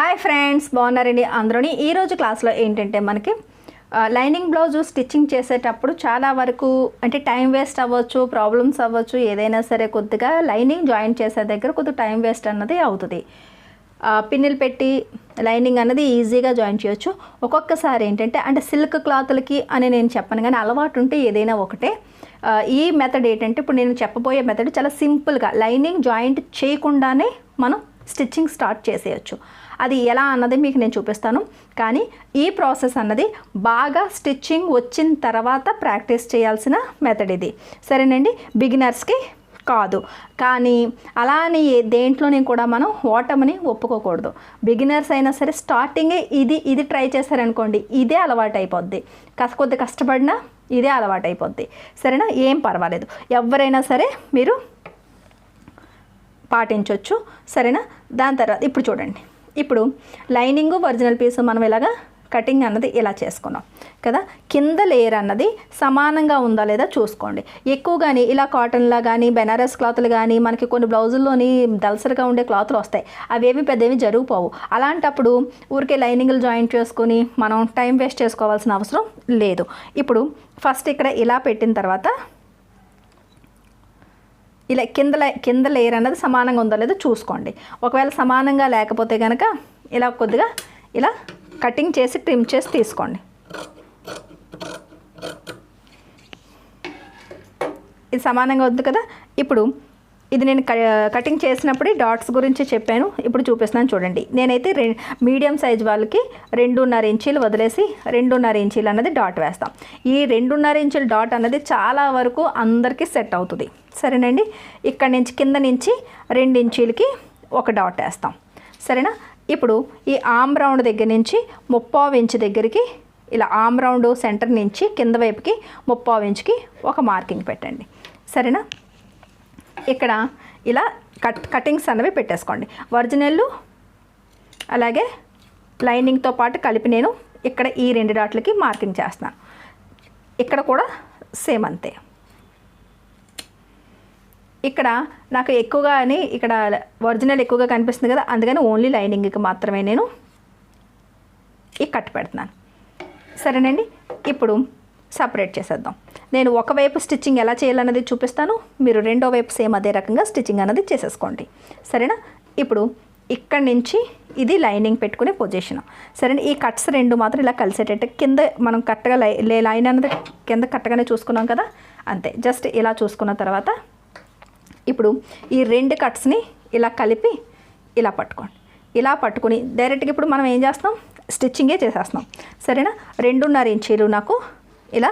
Hi friends, బాగున్నారండి అందరూని. ఈరోజు క్లాస్లో ఏంటంటే మనకి లైనింగ్ బ్లౌజు స్టిచ్చింగ్ చేసేటప్పుడు చాలా వరకు అంటే టైం వేస్ట్ అవ్వచ్చు, ప్రాబ్లమ్స్ అవ్వచ్చు, ఏదైనా సరే కొద్దిగా లైనింగ్ జాయిన్ చేసే దగ్గర కొద్దిగా టైం వేస్ట్ అన్నది అవుతుంది. పిన్నులు పెట్టి లైనింగ్ అన్నది ఈజీగా జాయిన్ చేయొచ్చు. ఒక్కొక్కసారి ఏంటంటే అంటే సిల్క్ క్లాతులకి అని నేను చెప్పను, కానీ అలవాటు ఉంటే ఏదైనా ఒకటే. ఈ మెథడ్ ఏంటంటే ఇప్పుడు నేను చెప్పబోయే మెథడ్ చాలా సింపుల్గా లైనింగ్ జాయింట్ చేయకుండానే మనం స్టిచ్చింగ్ స్టార్ట్ చేసేయచ్చు. అది ఎలా అన్నది మీకు నేను చూపిస్తాను. కానీ ఈ ప్రాసెస్ అన్నది బాగా స్టిచ్చింగ్ వచ్చిన తర్వాత ప్రాక్టీస్ చేయాల్సిన మెథడ్ ఇది, సరేనండి. బిగినర్స్కి కాదు, కానీ అలా అని దేంట్లోనే కూడా మనం ఓటమిని ఒప్పుకోకూడదు. బిగినర్స్ అయినా సరే స్టార్టింగే ఇది ట్రై చేశారనుకోండి, ఇదే అలవాటు అయిపోద్ది. కొద్ది కష్టపడినా ఇదే అలవాటు అయిపోద్ది, సరేనా. ఏం పర్వాలేదు, ఎవరైనా సరే మీరు పాటించవచ్చు, సరేనా. దాని తర్వాత ఇప్పుడు చూడండి, ఇప్పుడు లైనింగు ఒరిజినల్ పీసు మనం ఇలాగా కటింగ్ అన్నది ఇలా చేసుకున్నాం కదా. కింద లేయర్ అన్నది సమానంగా ఉందా లేదా చూసుకోండి. ఎక్కువగాని ఇలా కాటన్లా కానీ బెనారస్ క్లాతులు కానీ మనకి కొన్ని బ్లౌజుల్లోని దల్సరిగా ఉండే క్లాతులు వస్తాయి, అవేమి పెద్దవి జరిగిపోవు. అలాంటప్పుడు ఊరికే లైనింగ్లు జాయిన్ చేసుకొని మనం టైం వేస్ట్ చేసుకోవాల్సిన అవసరం లేదు. ఇప్పుడు ఫస్ట్ ఇక్కడ ఇలా పెట్టిన తర్వాత ఇలా కింద లేయర్ అన్నది సమానంగా ఉందో లేదో చూసుకోండి. ఒకవేళ సమానంగా లేకపోతే కనుక ఇలా కొద్దిగా ఇలా కటింగ్ చేసి ట్రిమ్ చేసి తీసుకోండి. ఇది సమానంగా వద్దు కదా. ఇప్పుడు ఇది నేను కటింగ్ చేసినప్పుడు డాట్స్ గురించి చెప్పాను, ఇప్పుడు చూపిస్తున్నాను చూడండి. నేనైతే మీడియం సైజ్ వాళ్ళకి 2.5 ఇంచీలు వదిలేసి 2.5 ఇంచీలు అన్నది డాట్ వేస్తాం. ఈ 2.5 ఇంచుల డాట్ అన్నది చాలా వరకు అందరికీ సెట్ అవుతుంది, సరేనండి. ఇక్కడ నుంచి కింద నుంచి 2 ఇంచీలకి ఒక డాట్ వేస్తాం, సరేనా. ఇప్పుడు ఈ ఆమ్ రౌండ్ దగ్గర నుంచి 3/4 ఇంచు దగ్గరికి ఇలా ఆమ్ రౌండ్ సెంటర్ నుంచి కింద వైపుకి 3/4 ఇంచుకి ఒక మార్కింగ్ పెట్టండి, సరేనా. ఇక్కడ ఇలా కటింగ్స్ అనేవి పెట్టేసుకోండి. ఒరిజినల్ అలాగే లైనింగ్తో పాటు కలిపి నేను ఇక్కడ ఈ 2 డాట్లకి మార్కింగ్ చేస్తున్నాను. ఇక్కడ కూడా సేమ్ అంతే. ఇక్కడ నాకు ఎక్కువగా అని ఇక్కడ ఒరిజినల్ ఎక్కువగా కనిపిస్తుంది కదా, అందుకని ఓన్లీ లైనింగ్కి మాత్రమే నేను ఈ కట్ పెడుతున్నాను, సరేనండి. ఇప్పుడు సపరేట్ చేసేద్దాం. నేను ఒకవైపు స్టిచ్చింగ్ ఎలా చేయాలన్నది చూపిస్తాను, మీరు రెండో వైపు సేమ్ అదే రకంగా స్టిచ్చింగ్ అన్నది చేసేసుకోండి, సరేనా. ఇప్పుడు ఇక్కడ నుంచి ఇది లైనింగ్ పెట్టుకునే పొజిషన్, సరేనా. ఈ కట్స్ 2 మాత్రం ఇలా కలిసేటట్టు కింద మనం కరెక్ట్గా లైన్ అన్నది కింద కరెక్ట్గానే చూసుకున్నాం కదా, అంతే. జస్ట్ ఇలా చూసుకున్న తర్వాత ఇప్పుడు ఈ 2 కట్స్ని ఇలా కలిపి ఇలా పట్టుకోండి. ఇలా పట్టుకుని డైరెక్ట్గా ఇప్పుడు మనం ఏం చేస్తాం, స్టిచ్చింగే చేసేస్తున్నాం, సరేనా. 2.5 ఇంచీలు నాకు ఇలా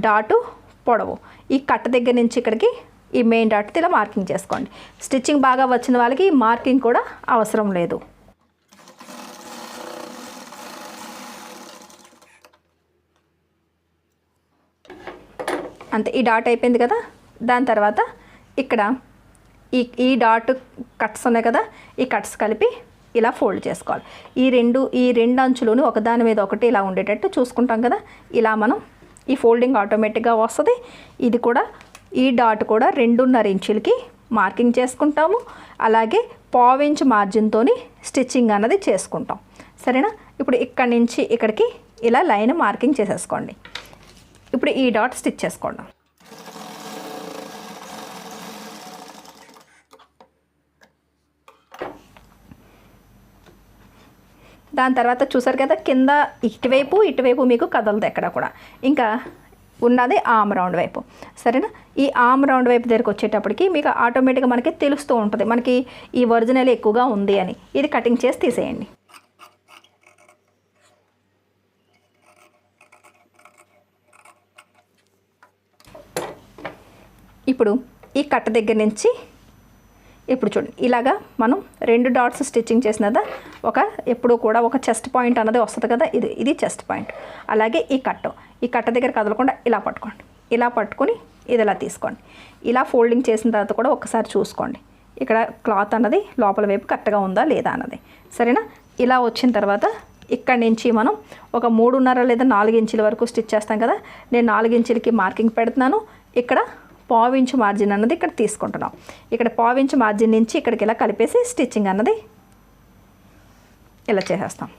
డాటు పొడవు, ఈ కట్ట దగ్గర నుంచి ఇక్కడికి ఈ మెయిన్ డాట్ ఇలా మార్కింగ్ చేసుకోండి. స్టిచ్చింగ్ బాగా వచ్చిన వాళ్ళకి ఈ మార్కింగ్ కూడా అవసరం లేదు. అంతే, ఈ డాట్ అయిపోయింది కదా. దాని తర్వాత ఇక్కడ ఈ డాట్ కట్స్ ఉన్నాయి కదా, ఈ కట్స్ కలిపి ఇలా ఫోల్డ్ చేసుకోవాలి. ఈ రెండు అంచులను ఒకదాని మీద ఒకటి ఇలా ఉండేటట్టు చూసుకుంటాం కదా. ఇలా మనం ఈ ఫోల్డింగ్ ఆటోమేటిక్గా వస్తుంది. ఇది కూడా ఈ డాట్ కూడా 2.5 ఇంచులకి మార్కింగ్ చేసుకుంటాము. అలాగే 1/4 ఇంచు మార్జిన్తో స్టిచ్చింగ్ అన్నది చేసుకుంటాం, సరేనా. ఇప్పుడు ఇక్కడి నుంచి ఇక్కడికి ఇలా లైన్ మార్కింగ్ చేసేసుకోండి. ఇప్పుడు ఈ డాట్ స్టిచ్ చేసుకోండి. దాని తర్వాత చూసారు కదా, కింద ఇటువైపు మీకు కదలదు ఎక్కడ కూడా. ఇంకా ఉన్నది ఆమ్ రౌండ్ వైపు, సరేనా. ఈ ఆమ్ రౌండ్ వైపు దగ్గరికి వచ్చేటప్పటికి మీకు ఆటోమేటిక్గా మనకి తెలుస్తూ ఉంటుంది మనకి ఈ ఒరిజినల్ ఎక్కువగా ఉంది అని. ఇది కటింగ్ చేసి తీసేయండి. ఇప్పుడు ఈ కట్ట దగ్గర నుంచి ఇప్పుడు చూడండి, ఇలాగా మనం 2 డాట్స్ స్టిచ్చింగ్ చేసినదా ఎప్పుడూ కూడా ఒక చెస్ట్ పాయింట్ అన్నది వస్తుంది కదా, ఇది చెస్ట్ పాయింట్. అలాగే ఈ కట్ట దగ్గర కదలకుండా ఇలా పట్టుకోండి. ఇలా పట్టుకొని ఇది ఇలా తీసుకోండి. ఇలా ఫోల్డింగ్ చేసిన తర్వాత కూడా ఒకసారి చూసుకోండి ఇక్కడ క్లాత్ అన్నది లోపల వైపు కరెక్ట్గా ఉందా లేదా అన్నది, సరేనా. ఇలా వచ్చిన తర్వాత ఇక్కడి నుంచి మనం ఒక 3.5 లేదా 4 ఇంచుల వరకు స్టిచ్ చేస్తాం కదా. నేను 4 ఇంచులకి మార్కింగ్ పెడుతున్నాను. ఇక్కడ 1/4 ఇంచు మార్జిన్ అన్నది ఇక్కడ తీసుకుంటున్నాం. ఇక్కడ 1/4 ఇంచు మార్జిన్ నుంచి ఇక్కడికి ఇలా కలిపేసి స్టిచ్చింగ్ అన్నది ఇలా చేసేస్తాం.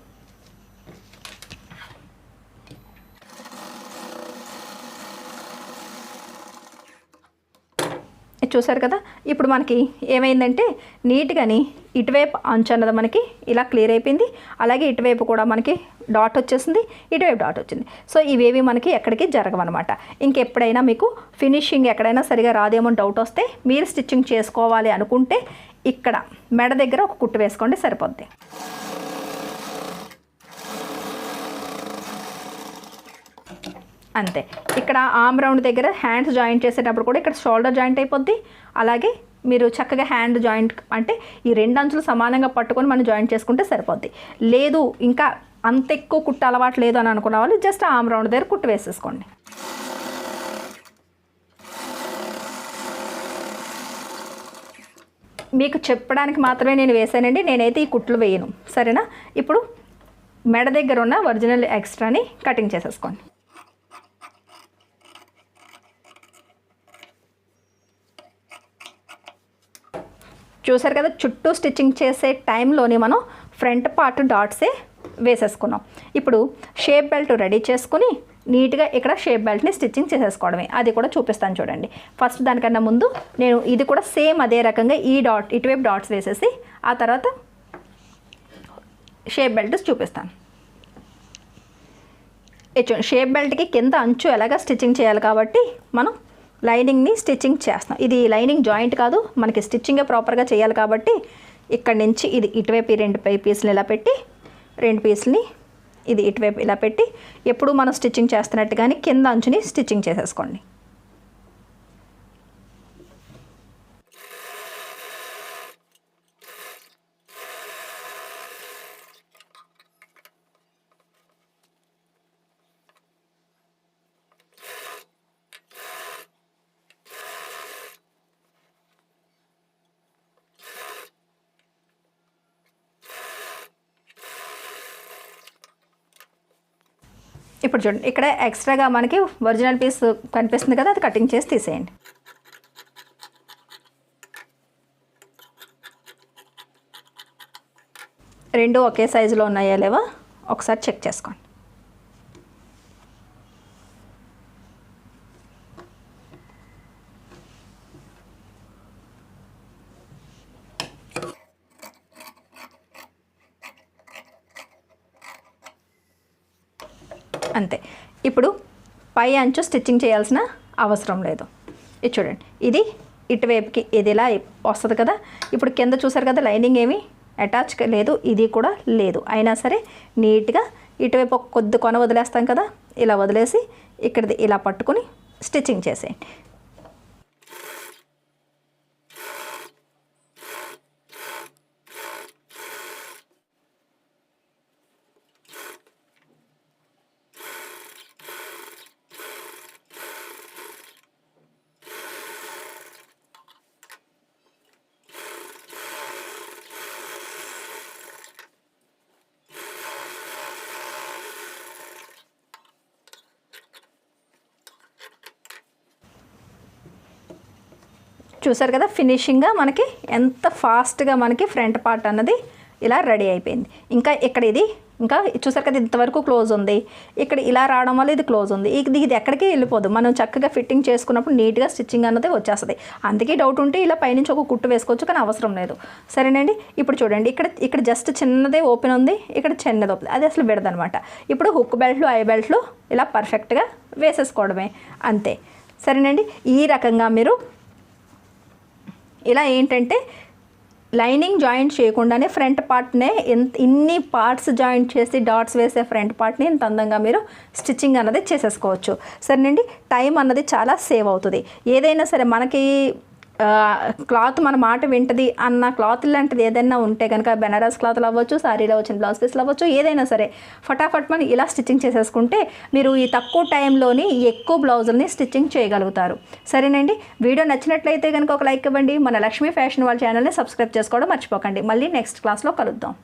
చూసారు కదా. ఇప్పుడు మనకి ఏమైందంటే నీట్గాని ఇటువైపు అంచు అన్నది మనకి ఇలా క్లియర్ అయిపోయింది. అలాగే ఇటువైపు కూడా మనకి డాట్ వచ్చేసింది, ఇటువైపు డాట్ వచ్చింది. సో ఇవేవి మనకి ఎక్కడికి జరగవన్నమాట. ఇంకెప్పుడైనా మీకు ఫినిషింగ్ ఎక్కడైనా సరిగా రాదేమో డౌట్ వస్తే మీరు స్టిచ్చింగ్ చేసుకోవాలి అనుకుంటే ఇక్కడ మెడ దగ్గర ఒక కుట్టు వేసుకోండి, సరిపోద్ది. అంతే. ఇక్కడ ఆర్మ్ రౌండ్ దగ్గర హ్యాండ్స్ జాయింట్ చేసేటప్పుడు కూడా ఇక్కడ షోల్డర్ జాయింట్ అయిపోద్ది. అలాగే మీరు చక్కగా హ్యాండ్ జాయింట్ అంటే ఈ 2 అంచులు సమానంగా పట్టుకొని మనం జాయింట్ చేసుకుంటే సరిపోద్ది. లేదు ఇంకా అంత ఎక్కువ కుట్టు అలవాటు లేదు అని అనుకున్న వాళ్ళు జస్ట్ ఆర్మ్ రౌండ్ దగ్గర కుట్టు వేసేసుకోండి. మీకు చెప్పడానికి మాత్రమే నేను వేసానండి, నేనైతే ఈ కుట్లు వేయను, సరేనా. ఇప్పుడు మెడ దగ్గర ఉన్న ఒరిజినల్ ఎక్స్ట్రాని కటింగ్ చేసేసుకోండి. చూసారు కదా, చుట్టూ స్టిచ్చింగ్ చేసే టైంలోని మనం ఫ్రంట్ పార్ట్ డాట్సే వేసేసుకున్నాం. ఇప్పుడు షేప్ బెల్ట్ రెడీ చేసుకుని నీట్గా ఇక్కడ షేప్ బెల్ట్ని స్టిచ్చింగ్ చేసేసుకోవడమే. అది కూడా చూపిస్తాను చూడండి. ఫస్ట్ దానికన్నా ముందు నేను ఇది కూడా సేమ్ అదే రకంగా ఈ డాట్ ఇటువైపు డాట్స్ వేసేసి ఆ తర్వాత షేప్ బెల్ట్ చూపిస్తాను. షేప్ బెల్ట్కి కింద అంచు ఎలాగా స్టిచ్చింగ్ చేయాలి కాబట్టి మనం లైనింగ్ని స్టిచ్చింగ్ చేస్తాం. ఇది లైనింగ్ జాయింట్ కాదు, మనకి స్టిచ్చింగే ప్రాపర్గా చేయాలి కాబట్టి ఇక్కడి నుంచి ఇది ఇటువైపు 2 పీసులు ఇలా పెట్టి 2 పీసులని ఇది ఇటువైపు ఇలా పెట్టి ఎప్పుడు మనం స్టిచ్చింగ్ చేస్తున్నట్టుగానే కింద అంచుని స్టిచ్చింగ్ చేసేసుకోండి. ఇప్పుడు చూడండి, ఇక్కడ ఎక్స్ట్రాగా మనకి ఒరిజినల్ పీస్ కనిపిస్తుంది కదా, అది కటింగ్ చేసి తీసేయండి. రెండు ఒకే సైజులో ఉన్నాయా లేవా ఒకసారి చెక్ చేసుకోండి. అంతే. ఇప్పుడు పై అంచు స్టిచ్చింగ్ చేయాల్సిన అవసరం లేదు. ఇది చూడండి, ఇది ఇటువైపుకి ఇది ఇలా వస్తుంది కదా. ఇప్పుడు కింద చూసారు కదా, లైనింగ్ ఏమి అటాచ్ లేదు, ఇది కూడా లేదు. అయినా సరే నీట్గా ఇటువైపు ఒక కొద్ది కొన వదిలేస్తాం కదా, ఇలా వదిలేసి ఇక్కడిది ఇలా పట్టుకుని స్టిచ్చింగ్ చేసేయండి. చూసారు కదా, ఫినిషింగ్గా మనకి ఎంత ఫాస్ట్గా మనకి ఫ్రంట్ పార్ట్ అన్నది ఇలా రెడీ అయిపోయింది. ఇంకా ఇక్కడ ఇది ఇంకా చూసారు కదా, ఇంతవరకు క్లోజ్ ఉంది. ఇక్కడ ఇలా రావడం వల్ల ఇది క్లోజ్ ఉంది. ఇది ఎక్కడికి వెళ్ళిపోదు. మనం చక్కగా ఫిట్టింగ్ చేసుకున్నప్పుడు నీట్గా స్టిచ్చింగ్ అన్నది వచ్చేస్తుంది. అందుకే డౌట్ ఉంటే ఇలా పైనుంచి ఒక కుట్టు వేసుకోవచ్చు, కానీ అవసరం లేదు. సరేనండి. ఇప్పుడు చూడండి, ఇక్కడ జస్ట్ చిన్నదే ఓపెన్ ఉంది, ఇక్కడ చిన్నది ఓపెన్, అది అసలు విడదనమాట. ఇప్పుడు హుక్ బెల్ట్లు ఐ బెల్ట్లు ఇలా పర్ఫెక్ట్గా వేసేసుకోవడమే, అంతే. సరేనండి. ఈ రకంగా మీరు ఇలా ఏంటంటే లైనింగ్ జాయింట్ చేయకుండానే ఫ్రంట్ పార్ట్నే ఇన్ని పార్ట్స్ జాయింట్ చేసి డాట్స్ వేసే ఫ్రంట్ పార్ట్ని ఇంత అందంగా మీరు స్టిచ్చింగ్ అన్నది చేసేసుకోవచ్చు. సరేనండి. టైం అన్నది చాలా సేవ్ అవుతుంది. ఏదైనా సరే మనకి క్లాత్ మన మాట వింటది అన్న క్లాత్ లాంటిది ఏదైనా ఉంటే కనుక బెనారస్ క్లాత్లు అవ్వచ్చు, సారీలో వచ్చిన బ్లౌజ్ పీస్లు అవ్వచ్చు, ఏదైనా సరే ఫటాఫట్ మనం ఇలా స్టిచ్చింగ్ చేసేసుకుంటే మీరు ఈ తక్కువ టైంలోని ఎక్కువ బ్లౌజుల్ని స్టిచ్చింగ్ చేయగలుగుతారు. సరేనండి. వీడియో నచ్చినట్లయితే కనుక ఒక లైక్ ఇవ్వండి. మన లక్ష్మీ ఫ్యాషన్ వాళ్ళ ఛానల్ని సబ్స్క్రైబ్ చేసుకోవడం మర్చిపోకండి. మళ్ళీ నెక్స్ట్ క్లాస్లో కలుద్దాం.